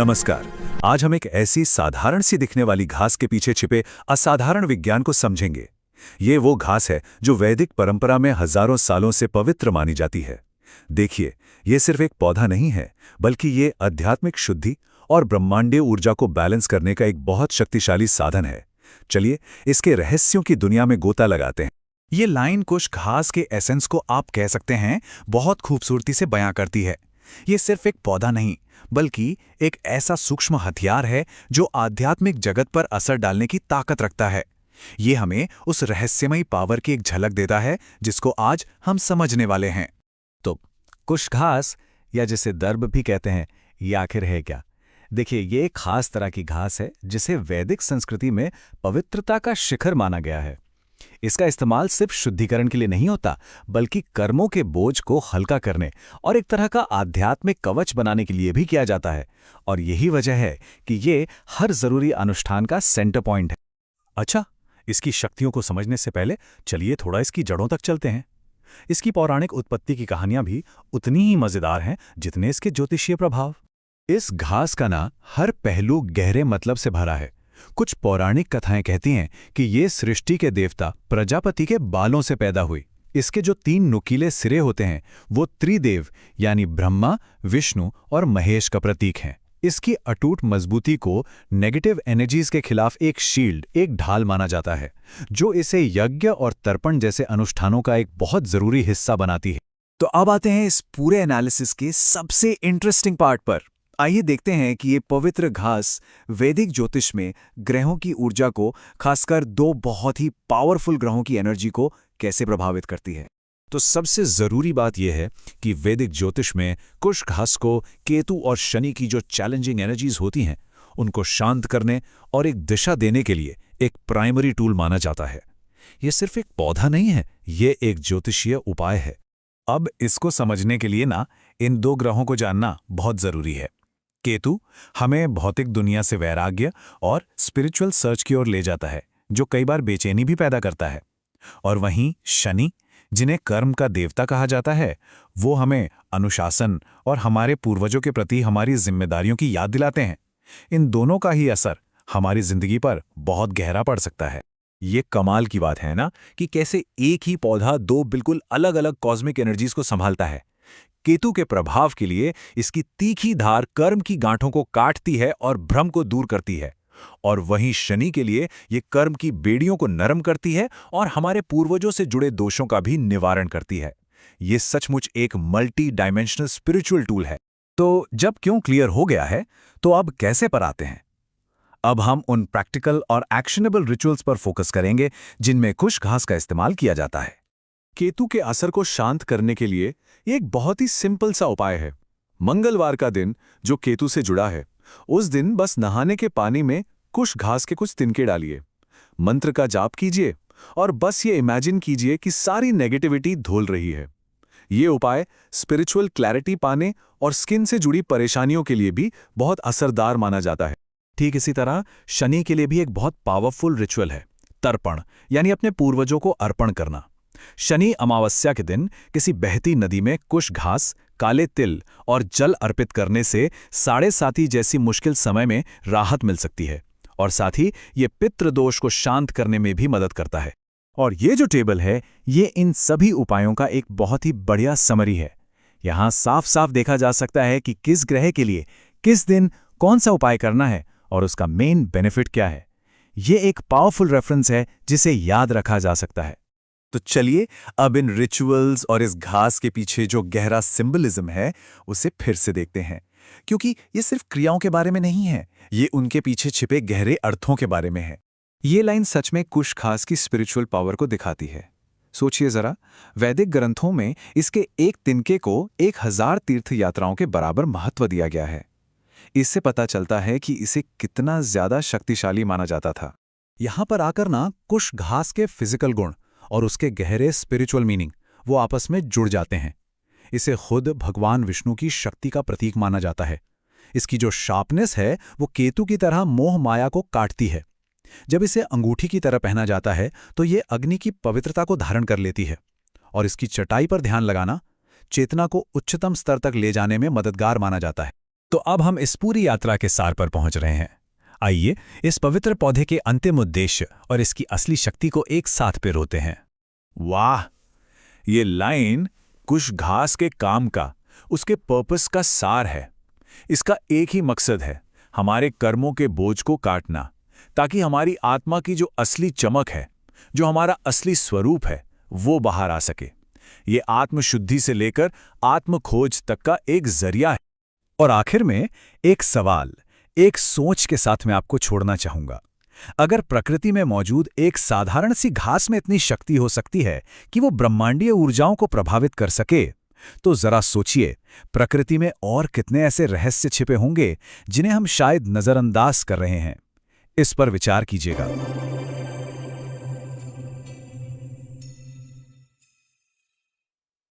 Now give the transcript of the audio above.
नमस्कार। आज हम एक ऐसी साधारण सी दिखने वाली घास के पीछे छिपे असाधारण विज्ञान को समझेंगे। ये वो घास है जो वैदिक परंपरा में हजारों सालों से पवित्र मानी जाती है। देखिए, ये सिर्फ एक पौधा नहीं है, बल्कि ये आध्यात्मिक शुद्धि और ब्रह्मांडीय ऊर्जा को बैलेंस करने का एक बहुत शक्तिशाली साधन है। चलिए, इसके रहस्यों की दुनिया में गोता लगाते हैं। ये लाइन कुछ घास के एसेंस को आप कह सकते हैं बहुत खूबसूरती से बयां करती है। ये सिर्फ एक पौधा नहीं, बल्कि एक ऐसा सूक्ष्म हथियार है जो आध्यात्मिक जगत पर असर डालने की ताकत रखता है। ये हमें उस रहस्यमयी पावर की एक झलक देता है जिसको आज हम समझने वाले हैं। तो कुश घास, या जिसे दर्भ भी कहते हैं, ये आखिर है क्या? देखिए, ये एक खास तरह की घास है जिसे वैदिक संस्कृति में पवित्रता का शिखर माना गया है। इसका इस्तेमाल सिर्फ शुद्धिकरण के लिए नहीं होता, बल्कि कर्मों के बोझ को हल्का करने और एक तरह का आध्यात्मिक कवच बनाने के लिए भी किया जाता है। और यही वजह है कि ये हर जरूरी अनुष्ठान का सेंटर पॉइंट है। अच्छा, इसकी शक्तियों को समझने से पहले चलिए थोड़ा इसकी जड़ों तक चलते हैं। इसकी पौराणिक उत्पत्ति की कहानियां भी उतनी ही मजेदार हैं जितने इसके ज्योतिषीय प्रभाव। इस घास का ना हर पहलू गहरे मतलब से भरा है। कुछ पौराणिक कथाएं कहती हैं कि ये सृष्टि के देवता प्रजापति के बालों से पैदा हुई। इसके जो 3 नुकीले सिरे होते हैं वो त्रिदेव यानी ब्रह्मा, विष्णु और महेश का प्रतीक हैं। इसकी अटूट मजबूती को नेगेटिव एनर्जीज के खिलाफ एक शील्ड, एक ढाल माना जाता है, जो इसे यज्ञ और तर्पण जैसे अनुष्ठानों का एक बहुत जरूरी हिस्सा बनाती है। तो अब आते हैं इस पूरे एनालिसिस के सबसे इंटरेस्टिंग पार्ट पर। आइए देखते हैं कि ये पवित्र घास वैदिक ज्योतिष में ग्रहों की ऊर्जा को, खासकर 2 बहुत ही पावरफुल ग्रहों की एनर्जी को कैसे प्रभावित करती है। तो सबसे जरूरी बात यह है कि वैदिक ज्योतिष में कुश घास को केतु और शनि की जो चैलेंजिंग एनर्जीज होती हैं, उनको शांत करने और एक दिशा देने के लिए एक प्राइमरी टूल माना जाता है। यह सिर्फ एक पौधा नहीं है, ये एक ज्योतिषीय उपाय है। अब इसको समझने के लिए ना इन 2 ग्रहों को जानना बहुत जरूरी है। केतु हमें भौतिक दुनिया से वैराग्य और स्पिरिचुअल सर्च की ओर ले जाता है, जो कई बार बेचैनी भी पैदा करता है। और वहीं शनि, जिन्हें कर्म का देवता कहा जाता है, वो हमें अनुशासन और हमारे पूर्वजों के प्रति हमारी जिम्मेदारियों की याद दिलाते हैं। इन दोनों का ही असर हमारी जिंदगी पर बहुत गहरा पड़ सकता है। ये कमाल की बात है ना कि कैसे एक ही पौधा 2 बिल्कुल अलग अलग कॉस्मिक एनर्जीज को संभालता है। केतु के प्रभाव के लिए इसकी तीखी धार कर्म की गांठों को काटती है और भ्रम को दूर करती है, और वहीं शनि के लिए ये कर्म की बेड़ियों को नरम करती है और हमारे पूर्वजों से जुड़े दोषों का भी निवारण करती है। ये सचमुच एक मल्टी डायमेंशनल स्पिरिचुअल टूल है। तो जब क्यों क्लियर हो गया है, तो अब कैसे पर आते हैं। अब हम उन प्रैक्टिकल और एक्शनेबल रिचुअल्स पर फोकस करेंगे जिनमें कुश घास का इस्तेमाल किया जाता है। केतु के असर को शांत करने के लिए एक बहुत ही सिंपल सा उपाय है। मंगलवार का दिन जो केतु से जुड़ा है, उस दिन बस नहाने के पानी में कुश घास के कुछ तिनके डालिए, मंत्र का जाप कीजिए और बस ये इमेजिन कीजिए कि सारी नेगेटिविटी धुल रही है। ये उपाय स्पिरिचुअल क्लैरिटी पाने और स्किन से जुड़ी परेशानियों के लिए भी बहुत असरदार माना जाता है। ठीक इसी तरह शनि के लिए भी एक बहुत पावरफुल रिचुअल है, तर्पण, यानी अपने पूर्वजों को अर्पण करना। शनि अमावस्या के दिन किसी बहती नदी में कुश घास, काले तिल और जल अर्पित करने से साढ़े साती जैसी मुश्किल समय में राहत मिल सकती है, और साथ ही ये पितृ दोष को शांत करने में भी मदद करता है। और ये जो टेबल है, ये इन सभी उपायों का एक बहुत ही बढ़िया समरी है। यहाँ साफ साफ देखा जा सकता है कि किस ग्रह के लिए किस दिन कौन सा उपाय करना है और उसका मेन बेनिफिट क्या है। ये एक पावरफुल रेफरेंस है जिसे याद रखा जा सकता है। तो चलिए अब इन रिचुअल्स और इस घास के पीछे जो गहरा सिंबलिज्म है उसे फिर से देखते हैं, क्योंकि ये सिर्फ क्रियाओं के बारे में नहीं है, ये उनके पीछे छिपे गहरे अर्थों के बारे में है। ये लाइन सच में कुश घास की स्पिरिचुअल पावर को दिखाती है। सोचिए जरा, वैदिक ग्रंथों में इसके एक तिनके को 1000 तीर्थ यात्राओं के बराबर महत्व दिया गया है। इससे पता चलता है कि इसे कितना ज्यादा शक्तिशाली माना जाता था। यहां पर आकर ना कुश घास के फिजिकल गुण और उसके गहरे स्पिरिचुअल मीनिंग वो आपस में जुड़ जाते हैं। इसे खुद भगवान विष्णु की शक्ति का प्रतीक माना जाता है। इसकी जो शार्पनेस है वो केतु की तरह मोह माया को काटती है। जब इसे अंगूठी की तरह पहना जाता है तो ये अग्नि की पवित्रता को धारण कर लेती है, और इसकी चटाई पर ध्यान लगाना चेतना को उच्चतम स्तर तक ले जाने में मददगार माना जाता है। तो अब हम इस पूरी यात्रा के सार पर पहुंच रहे हैं। आइए इस पवित्र पौधे के अंतिम उद्देश्य और इसकी असली शक्ति को एक साथ पिरोते हैं। वाह, ये लाइन कुश घास के काम का, उसके पर्पस का सार है। इसका एक ही मकसद है, हमारे कर्मों के बोझ को काटना, ताकि हमारी आत्मा की जो असली चमक है, जो हमारा असली स्वरूप है, वो बाहर आ सके। ये आत्मशुद्धि से लेकर आत्मखोज तक का एक जरिया है। और आखिर में एक सवाल, एक सोच के साथ मैं आपको छोड़ना चाहूंगा। अगर प्रकृति में मौजूद एक साधारण सी घास में इतनी शक्ति हो सकती है कि वो ब्रह्मांडीय ऊर्जाओं को प्रभावित कर सके, तो जरा सोचिए प्रकृति में और कितने ऐसे रहस्य छिपे होंगे जिन्हें हम शायद नजरअंदाज कर रहे हैं। इस पर विचार कीजिएगा।